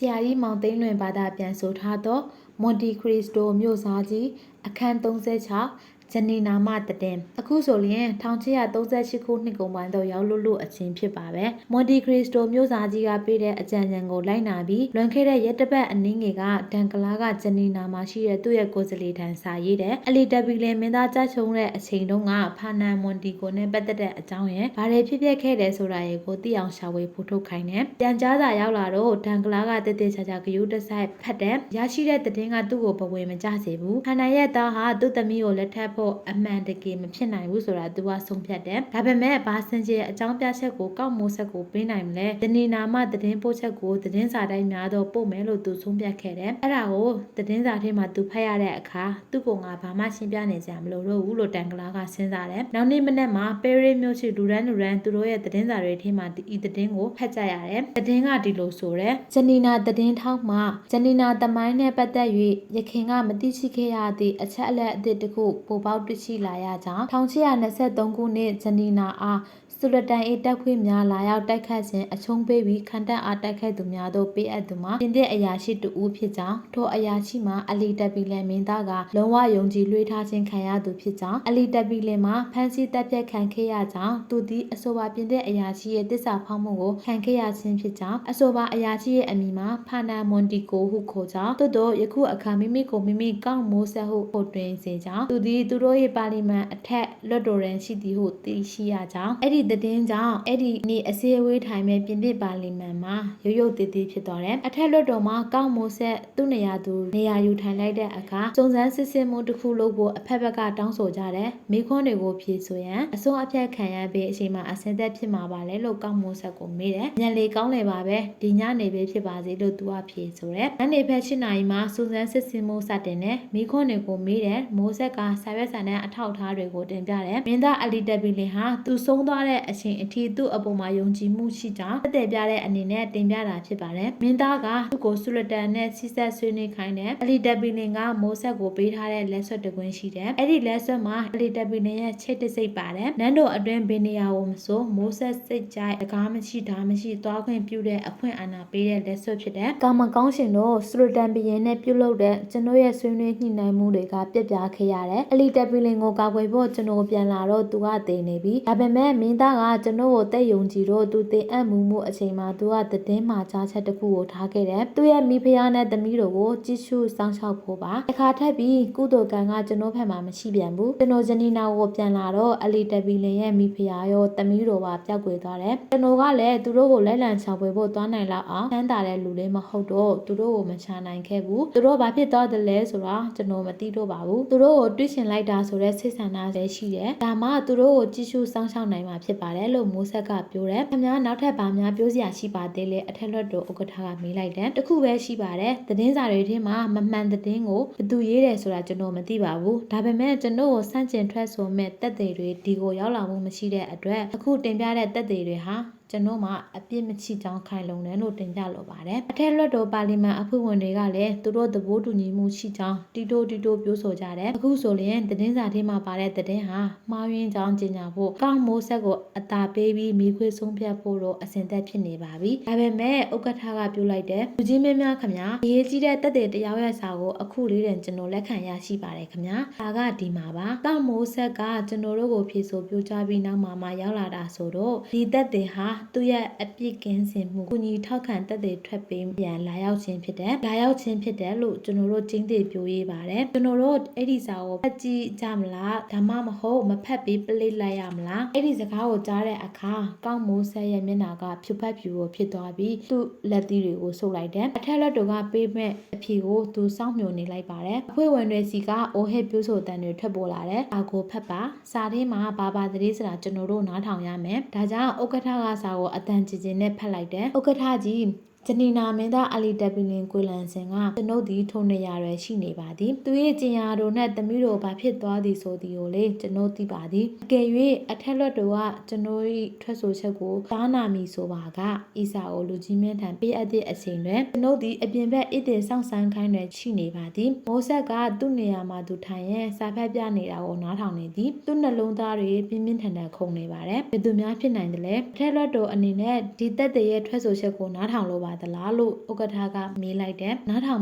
ရာကြီးမောင်သိန်းလွင်ဘာသာပြန်ဆိုထားသောမွန်တီခရစ္စတိုမြို့စားကြီးအခန်း36ဂျနီနာမတည်အခုဆိုရင်1838ခုနှစ်ကုန်ပိုင်းတော့ရောက်လို့အချင်းဖြစ်ပါပဲမွန်တီခရစ္စတိုမြို့စားကြီးကပေးတဲ့အကြံဉာဏ်ကိုလိုက်နာပြီးလွန်ခဲ့တဲ့ရက်တစ်ပတ်အနည်းငယ်ကဒန်ကလာကဂျနီနာမှာရှိတဲ့သူ့ရဲ့ကိုယ်စားလှယ်ထံစာရေးတဲ့အလီတပီလင်မင်းသားကြချုံတဲ့အချိန်တုန်းကဖာနန်မွန်တီကိုနဲ့ပတ်သက်တဲ့အကြောင်းရယ်ဘာတွေဖြစ်ခဲ့တယ်ဆိုတာရေကိုသိအောင်ရှာဝေဖို့ထုတ်ခိုင်းတယ်ပြန်ကြားစာရောက်လာတော့ဒန်ကလာကတည်တည်ချာချာဂယုတဆိုင်ဖတ်တယ်ရရှိတဲ့သတင်းကသူ့ကိုဘဝင်မကြစေဘူးဖာနန်ရဲ့သားဟာသူ့သမီးကိုလက်ထပ်ဖို့အမှန်တကယ်မဖြစ်နိုင်ဘူးဆိုတာသူကဆုံးဖြတ်တယ်ဒါပေမဲ့ဘာစင်ချေအကြောင်းပြချက်ကိုကောက်မိုးဆက်ကိုပေးနိုင်မလဲဂျနီနာမသတင်းပို့ချက်ကိုသတင်းစာတိုင်းများတော့ပို့မယ်လို့သူဆုံးဖြတ်ခဲ့တယ်အဲ့ဒါကိုသတင်းစာထဲမှာသူဖတ်ရတဲ့အခါသူ့ကိုငါဘာမှရှင်းပြနေစရာမလိုတော့ဘူးလို့တန်ကလာကစဉ်းစားတယ်နောက်နေ့မနေ့မှာပဲရီမြို့ရှိလူရန်သူတို့ရဲ့သတင်းစာတွေထဲမှာဒီသတင်းကိုဖတ်ကြရတယ်သတင်းကဒီလိုဆိုတယ်ဂျနီနာသတင်းထောက်မှဂျနီနာသမိုင်းနဲ့ပတ်သက်၍ရခင်ကမသိရှိခဲ့ရသည့်အချက်အလက်အသစ်တစ်ခုပေါ်ပေါက်တွေ့ရှိလာရကြောင်း1823ခုနှစ်ဂျနီနာအားစူလတန်အေတက်ခွေများလာရောက်တိုက်ခတ်ခြင်းအချုံးပေးပြီးခံတပ်အားတိုက်ခိုက်သူများတို့ပေးအပ်သူမှာပြင်သစ်အရာရှိတူဦးဖြစ်ကြောင်းထိုအရာရှိမှာအလီတပီလင်မင်းသားကလုံးဝယုံကြည်လွှဲထားခြင်းခံရသူဖြစ်ကြောင်းအလီတပီလင်မှာဖမ်းဆီးတပ်ဖြတ်ခံခဲ့ရကြောင်းသူသည်အဆိုပါပြင်သစ်အရာရှိရဲ့တစ္ဆာဖောက်မှုကိုခံခဲ့ရခြင်းဖြစ်ကြောင်းအဆိုပါအရာရှိရဲ့အမည်မှာဖာနာမွန်တီကိုဟုခေါ်ကြောင်းသို့တော့ယခုအခါမိမိကိုမိမိကောက်မိုးဆက်ဟုပို့တွင်စေကြောင်းသူသည်သူတို့ရဲ့ပါလီမန်အထက်လွှတ်တော်ရန်ရှိသည်ဟုသိရှိရကြောင်းအဲ့ဒီသတင်းကြောင့်အဲ့ဒီနေ့အစည်းအဝေးထိုင်မဲ့ပြင်သစ်ပါလီမန်မှာရုတ်တည်ဖြစ်သွားတယ်အထက်လွှတ်တော်မှာကောက်မိုးဆက်သူ့နေရာယူထိုင်လိုက်တဲ့အခါစုံစမ်းစစ်ဆေးမှုတစ်ခုလုပ်ဖို့အဖက်ဘက်ကတောင်းဆိုကြတယ်မိခွန်းတွေကိုဖြေဆိုရန်အစိုးအဖက်ခံရပြီးအချိန်မှာအစင်သက်ဖြစ်မှာပါလေလို့ကောက်မိုးဆက်ကိုမေးတယ်ညလေကောင်းလေပါပဲဒီညနေပဲဖြစ်ပါစေလို့သူကဖြေဆိုတယ်ညနေဖက်7 နာရီမှာစုံစမ်းစစ်ဆေးမှုစတင်တယ်မိခွန်းတွေကိုမေးတယ်မိုးဆက်ကစာရွက်စာတမ်းအထောက်အထားတွေကိုတင်ပြတယ်မင်းသားအလီတပီလင်ဟာသူဆုံးသွားတဲ့အချိန်အထိသူ့အပေါ်မှာယုံကြည်မှုရှိကြောင်းသက်သေပြတဲ့အနေနဲ့တင်ပြတာဖြစ်ပါတယ်မင်းသားကသူ့ကိုဆူလတန်နဲ့ဆီဆက်ဆွေးနွေးခိုင်းတယ်အလီတပီလင်ကမိုးဆက်ကိုပေးထားတဲ့လက်ဆွတ်တစ်ကွင်းရှိတယ်အဲ့ဒီလက်ဆွတ်မှာအလီတပီလင်ရဲ့ချိတ်တစိတ်ပါတယ်နန်းတော်အတွင်းဘယ်နေရာကိုမဆိုမိုးဆက်စိတ်ကြိုက်တကားမရှိဓာမရှိသွားခွင့်ပြုတဲ့အခွင့်အာဏာပေးတဲ့လက်ဆွတ်ဖြစ်တယ်ကောင်းမကောင်းရှင်တို့ဆူလတန်ဘီရင်နဲ့ပြုလုပ်တဲ့ကျွန်တို့ရဲ့ဆွေးနွေးညှိနှိုင်းမှုတွေကပြက်ပြားခဲ့ရတယ်အလီတပီလင်ကိုကာကွယ်ဖို့ကျွန်တော်ပြန်လာတော့သူကတည်နေပြီဒါပေမဲ့မင်းသားကကျွန်တော်ကိုတိတ်ယုံကြည်တော့သူတင်အပ်မှုအချိန်မှာသူကသတင်းမှာကြားချက်တစ်ခုကိုထားခဲ့တယ်သူရဲ့မိဖုရားနဲ့သမီးတို့ကိုကြည့်ရှုစောင့်ရှောက်ဖို့ပါအခါထပ်ပြီးကုသိုလ်ကံကကျွန်တော်ဖက်မှာမရှိပြန်ဘူးကျွန်တော်ဂျနီနာကိုပြန်လာတော့အလီတပီလင်ရဲ့မိဖုရားရောသမီးတို့ပါပျောက်ကွယ်သွားတယ်ကျွန်တော်ကလည်းသူတို့ကိုလက်လံချောင်ပွေဖို့သွားနိုင်လောက်အောင်ချမ်းသာတဲ့လူလေးမဟုတ်တော့သူတို့ကိုမချနိုင်ခဲ့ဘူးသူတို့ဘာဖြစ်သွားတယ်လဲဆိုတာကျွန်တော်မသိတော့ပါဘူးသူတို့ကိုတွေးရှင်လိုက်တာဆိုတဲ့စိတ်ဆန္ဒလည်းရှိတယ်ဒါမှသူတို့ကိုကြည့်ရှုစောင့်ရှောက်နိုင်မှာဖြစ်ပါတယ်လို့မိုးဆက်ကပြောတယ်ခင်ဗျားနောက်ထပ်ဘာများပြောစရာရှိပါသေးလဲအထက်လွှတ်တော်ဥက္ကဋ္ဌကမေးလိုက်တယ်တခုပဲရှိပါတယ်သတင်းစာတွေထဲမှာမမှန်သတင်းကိုဘသူရေးတယ်ဆိုတာကျွန်တော်မသိပါဘူးဒါပေမဲ့ကျွန်တော်ကိုစန့်ကျင်ထွက်ဆိုမဲ့တက်တွေဒီကိုရောက်လာမှုမရှိတဲ့အတွက်အခုတင်ပြတဲ့တက်တွေဟာကျွန်တော်မှအပြစ်မချိကြောင်းခိုင်လုံတယ်လို့တင်ပြလိုပါတယ်အထက်လွှတ်တော်ပါလီမန်အဖွဲ့ဝင်တွေကလည်းသူတို့သဘောတူညီမှုရှိကြောင်းတီတိုပြောဆိုကြတယ်အခုဆိုရင်သတင်းစာထဲမှာပါတဲ့သတင်းဟာမှားယွင်းကြောင်းကြေညာဖို့ကောင်းမိုးဆက်ကိုအသာပေးပြီးမိခွေဆုံးဖြတ်ဖို့တော့အစဉ်သက်ဖြစ်နေပါပြီဒါပေမဲ့ဥက္ကဋ္ဌကပြောလိုက်တယ်လူကြီးမင်းများခင်ဗျာအရေးကြီးတဲ့တက်တဲ့တရားရဲ့စာကိုအခုလေးတင်ကျွန်တော်လက်ခံရရှိပါတယ်ခင်ဗျာဒါကဒီမှာပါကောင်းမိုးဆက်ကကျွန်တော်တို့ကိုဖြေဆိုပြောကြားပြီးနောက်မှာရောက်လာတာဆိုတော့ဒီတက်တဲ့ဟာသူရဲ့အပြစ်ကင်းစင်မှုကုညီထောက်ခံတက်တဲ့ထွက်ပေးပြန်လာရောက်ခြင်းဖြစ်တယ်လို့ကျွန်တော်တို့ကျင်းသေးပြောရေးပါတယ်ကျွန်တော်တို့အဲ့ဒီစာကိုဖတ်ကြည့်ကြမလားဒါမှမဟုတ်မဖတ်ပြီးပလိတ်လိုက်ရမလားအဲ့ဒီစကားကိုကြားတဲ့အခါကောင်းမိုးဆက်ရဲ့မျက်နှာကဖြူဖက်ဖြူကိုဖြစ်သွားပြီးသူ့လက်သီးတွေကိုဆုပ်လိုက်တယ်အထက်လက်တော်ကပေးမဲ့အဖြေကိုသူစောင့်မျှော်နေလိုက်ပါတယ်အဖွဲ့ဝင်တွေစီကအိုဟစ်ပြိုးဆိုတန်တွေထွက်ပေါ်လာတယ်အာကိုဖတ်ပါစာထဲမှာဘာသတင်းစရာကျွန်တော်တို့နားထောင်ရမယ်ဒါကြောင့်ဥက္ကဋ္ဌကစာကိုအတန်ကြည်နဲ့ဖတ်လိုက်တယ်ဥက္ကဋ္ဌကြီးဂျနီနာမင်းသားအလီတပီလင်ကိုလန်စင်ကကျွန်ုပ်ဒီထုံနေရရရှိနေပါသည်သူရဲ့ကျင်ယာတို့နဲ့သမီးတို့ဘာဖြစ်သွားသည်ဆိုသည်ကိုလေကျွန်ုပ်သိပါသည်အကယ်၍အထက်လွှတ်တော်ကကျွန်ုပ်၏ထွက်ဆိုချက်ကိုတားနာမီဆိုပါကအီစာကိုလူကြီးမင်းထံပေးအပ်တဲ့အချိန်တွင်ကျွန်ုပ်ဒီအပြင်ဘက်အစ်တင်ဆောင်ဆိုင်ခိုင်းတွင်ရှိနေပါသည်မိုးဆက်ကသူ့နေရာမှာသူထိုင်ရင်စာဖတ်ပြနေတာကိုနားထောင်နေသည်သူ့နှလုံးသားတွေပြင်းပြင်းထန်ထန်ခုန်နေပါတယ်ဘယ်သူများဖြစ်နိုင်တယ်လဲအထက်လွှတ်တော်အနေနဲ့ဒီတက်တဲ့ရဲ့ထွက်ဆိုချက်ကိုနားထောင်လို့ပါ ပါသလားလို့ဥက္ကဋ္ဌကမေးလိုက်တယ်နားထောင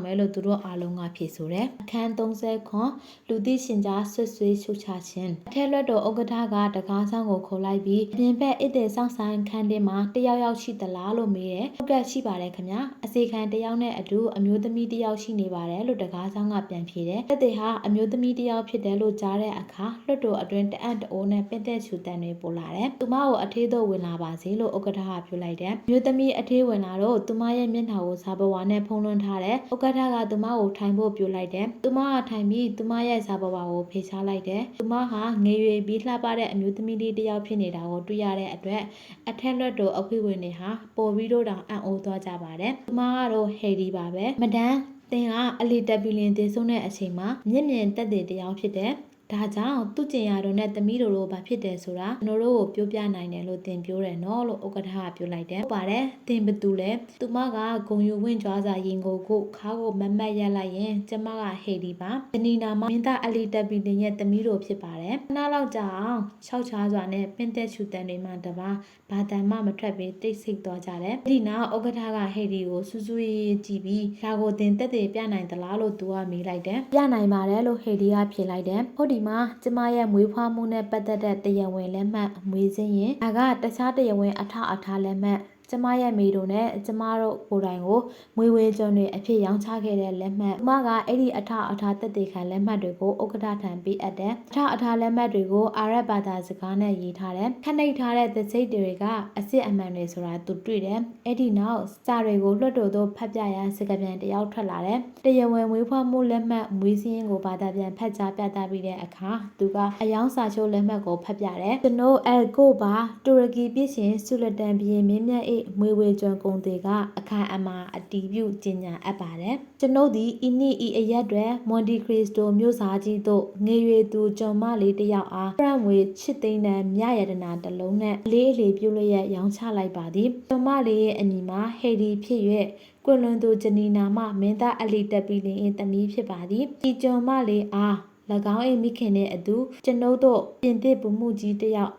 ်မဲလို့သူတို့အားလုံးကဖြေဆိုတယ်အခန်း30ခွန်လူသိရှင်ကြားဆွဆွေးရှုချခြင်းအထက်လွှတ်တော်ဥက္ကဋ္ဌကတကားဆောင်ကိုခေါ်လိုက်ပြီးပြင်ပဧည့်သည်ဆောင်ဆိုင်ခန်းတင်မှာတယောက်ရှိသလားလို့မေးတယ်ဟုတ်ကဲ့ရှိပါတယ်ခင်ဗျာအစီခံတယောက်နဲ့အတူအမျိုးသမီးတယောက်ရှိနေပါတယ်လို့တကားဆောင်ကပြန်ဖြေတယ်ဧည့်သည်ဟာအမျိုးသမီးတယောက်ဖြစ်တယ်လို့ကြားတဲ့အခါလွှတ်တော်အတွင်းတအံ့တအိုးနဲ့ပင့်သက်ချူတန်တွေပို့လာတယ်သူမကိုအထေးသို့ဝင်လာပါစေလို့ဥက္ကဋ္ဌကပြောလိုက်တယ်မျိုးသမီးအထေးဝင်လာတော့သူမရဲ့မျက်နှာကိုစာပဝါနဲ့ဖုံးလွှမ်းထားတယ်ဥက္ကဋ္ဌကသူမကိုထိုင်ဖို့ပြောလိုက်တယ်သူမကထိုင်ပြီးသူမရဲ့စာပဝါကိုဖေချလိုက်တယ်သူမဟာငယ်ရွယ်ပြီးလှပတဲ့အမျိုးသမီးလေးတယောက်ဖြစ်နေတာကိုတွေ့ရတဲ့အတွက်အထက်လွှတ်တော်အဖွဲ့ဝင်တွေဟာပေါ်ပြီးတော့တောင်အံ့ဩသွားကြပါတယ်သူမကတော့ဟယ်ဒီပါပဲမဒန်သင်ကအလီတက်ပီလင်သေဆုံးတဲ့အချိန်မှာမျက်မြင်သက်သေတယောက်ဖြစ်တယ်ဒါကြောင့်သူ့ကျင်ရတို့နဲ့သမီးတို့ဘာဖြစ်တယ်ဆိုတာကျွန်တော်တို့ကိုပြောပြနိုင်တယ်လို့သင်ပြောတယ်နော်လို့ဥက္ကဋ္ဌကပြောလိုက်တယ်ဟုတ်ပါတယ်သင်ဘသူလဲသူမကဂုံယူဝင့်ကြွားစာရင်ကိုခါကိုမမတ်ရက်လိုက်ရင်ကျမကဟေဒီပါတဏီနာမင်းသားအလီတက်ပီတင်ရဲ့သမီးတို့ဖြစ်ပါတယ်ခဏလောက်ကြာအောင်၆ချားစွာနဲ့ပင့်သက်ချူတန်တွေမှတပါဘာတန်မှမထွက်ပြီးတိတ်ဆိတ်သွားကြတယ်ဒီနောက်ဥက္ကဋ္ဌကဟေဒီကိုစူးစူးရေးကြည့်ပြီးဒါကိုသင်တက်တယ်ပြနိုင်သလားလို့သူကမေးလိုက်တယ်ပြနိုင်ပါတယ်လို့ဟေဒီကဖြေလိုက်တယ်ဟုတ်ဒီမှာကျမရဲ့မွေးဖွားမှုနဲ့ပတ်သက်တဲ့တရားဝင်လက်မှတ်မွေးစင်းရင်ဒါကတခြားတရားဝင်အထလက်မှတ်ကျမရဲ့မိတို့နဲ့ကျမတို့ကိုယ်တိုင်ကိုမွေးဝဲကျွန်းတွေအဖြစ်ရောင်းချခဲ့တဲ့လက်မှတ်ကျမကအဲ့ဒီအထသက်သေခံလက်မှတ်တွေကိုဥက္ကဋ္ဌထံပေးအပ်တယ်အထလက်မှတ်တွေကိုအာရဗ်ဘာသာစကားနဲ့ရေးထားတယ်ခဏိတ်ထားတဲ့သစိတ်တွေကအစစ်အမှန်တွေဆိုတာသူတွေ့တယ်အဲ့ဒီနောက်စာတွေကိုလွှတ်တော်သို့ဖတ်ပြရန်စကားပြန်တယောက်ထွက်လာတယ်တရားဝင်မွေးဖွားမှုလက်မှတ်မွေးစင်းကိုဘာသာပြန်ဖတ်ကြားပြသပြီးတဲ့အခါသူကအယောင်စာချုပ်လက်မှတ်ကိုဖတ်ပြတယ်ကျွန်တော်ကိုပါတူရကီပြည်ရှင်ဆူလတန်ဘီရင်မင်းမြတ်မွေဝေကျွန်းကုံတွေကအခမ်းအမှာအတီးပြုကျင်းညာအပ်ပါတယ်ကျွန်ုပ်ဒီအနီအီအရက်တွေမွန်တီခရစ္စတိုမြို့စားကြီးတို့ငေရွေသူကျွန်မလေးတယောက်အားဖရန်ဝေချစ်သိန်းတန်မြရတနာတစ်လုံးနဲ့အလေးပြုလျက်ရောင်းချလိုက်ပါသည်ကျွန်မလေးရဲ့အမည်မှာဟေဒီဖြစ်၍ကွလွန်သူဂျနီနာမမင်းသားအလီတက်ပီလင်၏သမီးဖြစ်ပါသည်ဒီကျွန်မလေးအား၎င်း၏မိခင်နှင့်အတူကျွန်ုပ်တို့ပြင်သစ်ဗမှုကြီးတယောက်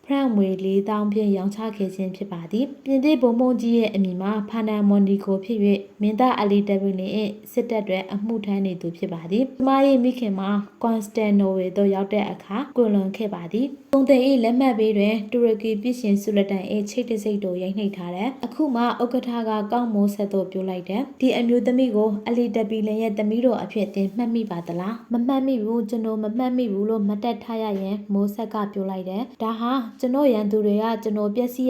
ကဖရန်ဝေ4000ဖြင့်ရောင်းချခဲ့ခြင်းဖြစ်ပါသည်ပြင်သစ်ဗမှုကြီးရဲ့အမည်မှာဖာနာမွန်ဒီကိုဖြစ်၍မင်းသားအလီတက်ပီလင်၏စစ်တပ်တွေအမှုထမ်းနေသူဖြစ်ပါသည်ကျမ၏မိခင်မှာကွန်စတန်နိုဝေသို့ရောက်တဲ့အခါကွလွန်ခဲ့ပါသည်ပုံသိ၏လက်မှတ်ပေးတွင်တူရကီပြည်ရှင်ဆူလတန်၏ချိတ်တစိတ်တို့ရိုက်နှိပ်ထားတယ်အခုမှဥက္ကဋ္ဌကကောက်မိုးဆက်သို့ပြောလိုက်တယ်ဒီအမျိုးသမီးကိုအလီတက်ပီလင်ရဲ့သမီးတို့အဖြစ်သင်မှတ်မိပါသလားမမှတ်မိဘူးကျွန်တော်မမှတ်မိဘူးလို့မတ်တက်ထားရရင်မိုးဆက်ကပြောလိုက်တယ်ဒါဟာကျွန်တော်ရန်သူတွေကကျွန်တော်ပျက်စီး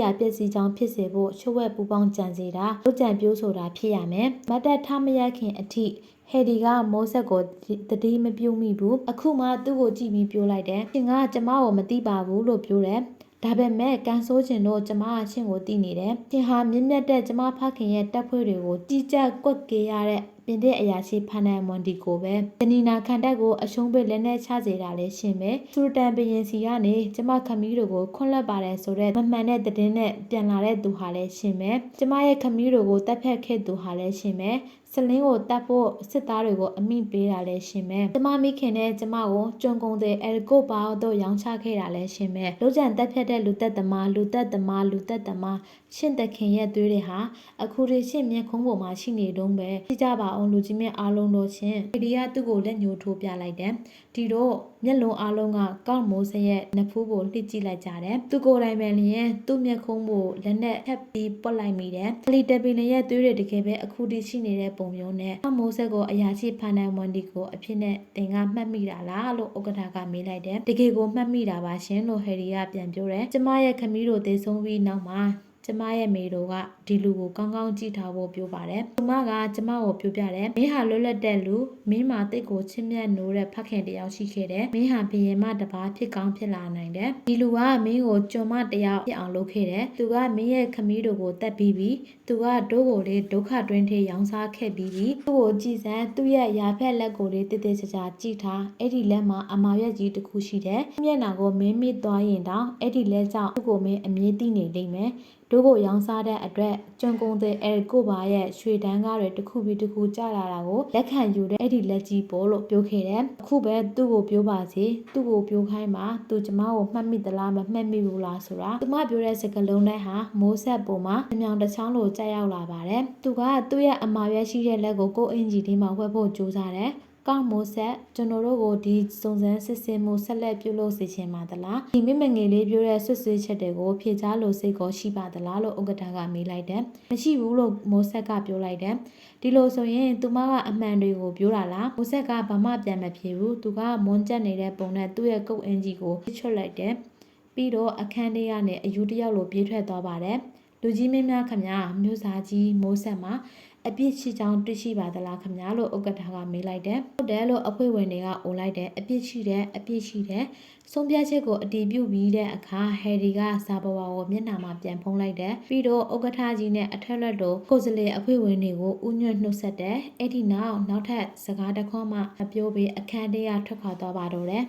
ကြောင်းဖြစ်စေဖို့ချွတ်ဝက်ပူပေါင်းကြံစီတာလုပ်ကြံပြိုးဆိုတာဖြစ်ရမယ်မတ်တက်ထားမရခင်အထိဟယ်ဒီကမိုးဆက်ကိုတတိမပြုံးမိဘူးအခုမှသူ့ကိုကြည့်ပြီးပြောလိုက်တယ်ရှင်ကကျမကိုမသိပါဘူးလို့ပြောတယ်ဒါပေမဲ့ကန်ဆိုးချင်တော့ကျမအချင်းကိုတည်နေတယ်ရှင်ဟာမြင့်မြတ်တဲ့ကျမဖခင်ရဲ့တပ်ဖွဲ့တွေကိုကြီးကြပ်ကွက်ကေရတဲ့ပြင်တဲ့အရာရှိဖာနန်မွန်ဒီကိုပဲတနီနာခန်တက်ကိုအရှုံးပေးလက်နဲ့ချစေတာလဲရှင်ပဲစူတန်ဘရင်စီကနေကျမခမီးတို့ကိုခွန့်လက်ပါတယ်ဆိုတဲ့မမှန်တဲ့သတင်းနဲ့ပြန်လာတဲ့သူဟာလဲရှင်ပဲကျမရဲ့ခမီးတို့ကိုတပ်ဖြတ်ခဲ့သူဟာလဲရှင်ပဲစလင်းကိုတတ်ဖို့စစ်သားတွေကိုအမိပေးတာလဲရှင်ပဲကျမမိခင်နဲ့ကျမကိုကျွန်းကုန်းတဲ့အဲကိုပါတို့ရောင်းချခဲ့တာလဲရှင်ပဲလူကြံတက်ဖြတ်တဲ့လူသက်သမားရှင်တခင်ရဲ့သွေးတွေဟာအခုရရှင်မျက်ခုံးပေါ်မှာရှိနေတုံးပဲကြည့်ကြပါအောင်လူကြီးမြတ်အားလုံးတို့ချင်းဒီကသူ့ကိုလက်ညှိုးထိုးပြလိုက်တယ်ဒီတော့မျက်လုံးအားလုံးကကောက်မိုးစရဲ့နဖူးကိုလှစ်ကြည့်လိုက်ကြတယ်သူကိုယ်တိုင်ပဲလျင်သူ့မျက်ခုံးကိုလက်နဲ့ထပ်ပြီးပွက်လိုက်မိတယ်အလီတက်ပီလင်ရဲ့သွေးတွေတကယ်ပဲအခုတည်းရှိနေတဲ့ပုံမျိုးနဲ့ကောက်မိုးဆက်ကိုအရာရှိဖာနန်ဝန်ဒီကိုအဖြစ်နဲ့တင်ကမှတ်မိတာလားလို့ဥက္ကဋ္ဌကမေးလိုက်တယ်တကယ်ကိုမှတ်မိတာပါရှင်လို့ဟယ်ရီကပြန်ပြောတယ်ကျမရဲ့ခမီးတို့သေဆုံးပြီးနောက်မှာကျမရဲ့မေတို့ကဒီလူကိုကောင်းကောင်းကြည့်ထားဖို့ပြောပါတယ်။သူမကကျမကိုပြောပြတယ်။မင်းဟာလွတ်လပ်တဲ့လူမင်းမှာတိတ်ကိုချစ်မြတ်နိုးတဲ့ဖခင်တယောက်ရှိခဲ့တယ်။မင်းဟာဘယင်မတစ်ပါးဖြစ်ကောင်းဖြစ်လာနိုင်တယ်။ဒီလူကမင်းကိုကျွန်မတယောက်ဖြစ်အောင်လုပ်ခဲ့တယ်။သူကမင်းရဲ့ခမီးတို့ကိုတတ်ပြီးပြီ။သူကဒိုးကိုလေးဒုက္ခတွင်းထဲရောင်းစားခဲ့ပြီးပြီ။သူ့ကိုကြည်စမ်းသူ့ရဲ့ရာဖက်လက်ကိုလေးတိတ်တိတ်ချာချာကြည့်ထား။အဲ့ဒီလက်မှာအမာရွက်ကြီးတစ်ခုရှိတယ်။မျက်နှာကိုမင်းမိသွားရင်တောင်အဲ့ဒီလက်ကြောင့်သူ့ကိုမင်းအမြဲတည်နေလိမ့်မယ်။ တို့ကိုရောင်းစားတဲ့အတွက်ကျွန်းကုန်းတဲ့အဲကိုပါရဲ့ရွှေတန်းကားတွေတစ်ခုပြီးတစ်ခုကျလာတာကိုလက်ခံယူတဲ့အဲ့ဒီလက်ကြီးပေါ်လို့ပြောခဲ့တယ်အခုပဲသူ့ကိုပြောပါစေသူ့ကိုပြောခိုင်းမှာသူကျမကိုမှတ်မိသလားမမှတ်မိဘူးလားဆိုတာသူမပြောတဲ့စကားလုံးတိုင်းဟာမိုးဆက်ပေါ်မှာအမြောင်တစ်ချောင်းလိုကျရောက်လာပါတယ်သူကသူ့ရဲ့အမာရွက်ရှိတဲ့လက်ကိုကိုယ်အင်ဂျီဒီမှာဝှက်ဖို့ကြိုးစားတယ်ကောင်းမိုးဆက်ကျွန်တော်တို့ကိုဒီစုံစမ်းစစ်ဆေးမှုဆက်လက်ပြုလုပ်စေချင်ပါသလားဒီမိမငယ်လေးပြောတဲ့ဆွဆွေးချက်တွေကိုဖြေချလို့စိတ်ကောရှိပါသလားလို့ဥက္ကဋ္ဌကမေးလိုက်တယ်မရှိဘူးလို့မိုးဆက်ကပြောလိုက်တယ်ဒီလိုဆိုရင်သူမကအမှန်တွေကိုပြောတာလားမိုးဆက်ကဘာမှပြန်မဖြေဘူးသူကမွန်းကျက်နေတဲ့ပုံနဲ့သူ့ရဲ့ကုတ်အင်ကြီးကိုချွတ်လိုက်တယ်ပြီးတော့အခန်းထဲကနေအယူတယောက်လိုပြေးထွက်သွားပါတယ်လူကြီးမင်းများခမမျိုးစားကြီးမိုးဆက်မှာအပြစ်ရှိကြောင်းတွေ့ရှိပါသလားခင်ဗျာလို့ဥက္ကဋ္ဌကမေးလိုက်တယ်ဟုတ်တယ်လို့အဖွဲ့ဝင်တွေကအိုလိုက်တယ်အပြစ်ရှိတယ်ဆုံးဖြတ်ချက်ကိုအတည်ပြုပြီးတဲ့အခါဟယ်ရီကစာပေါ်ကိုမျက်နှာမှာပြန်ဖုံးလိုက်တယ်ပြီးတော့ဥက္ကဋ္ဌကြီးနဲ့အထက်လက်တို့ကိုယ်စားလှယ်အဖွဲ့ဝင်တွေကိုဥညွတ်နှုတ်ဆက်တယ်အဲ့ဒီနောက်ထပ်စကားတစ်ခွန်းမှမပြောဘဲအခန်းထဲကထွက်ခွာသွားပါတော့တယ်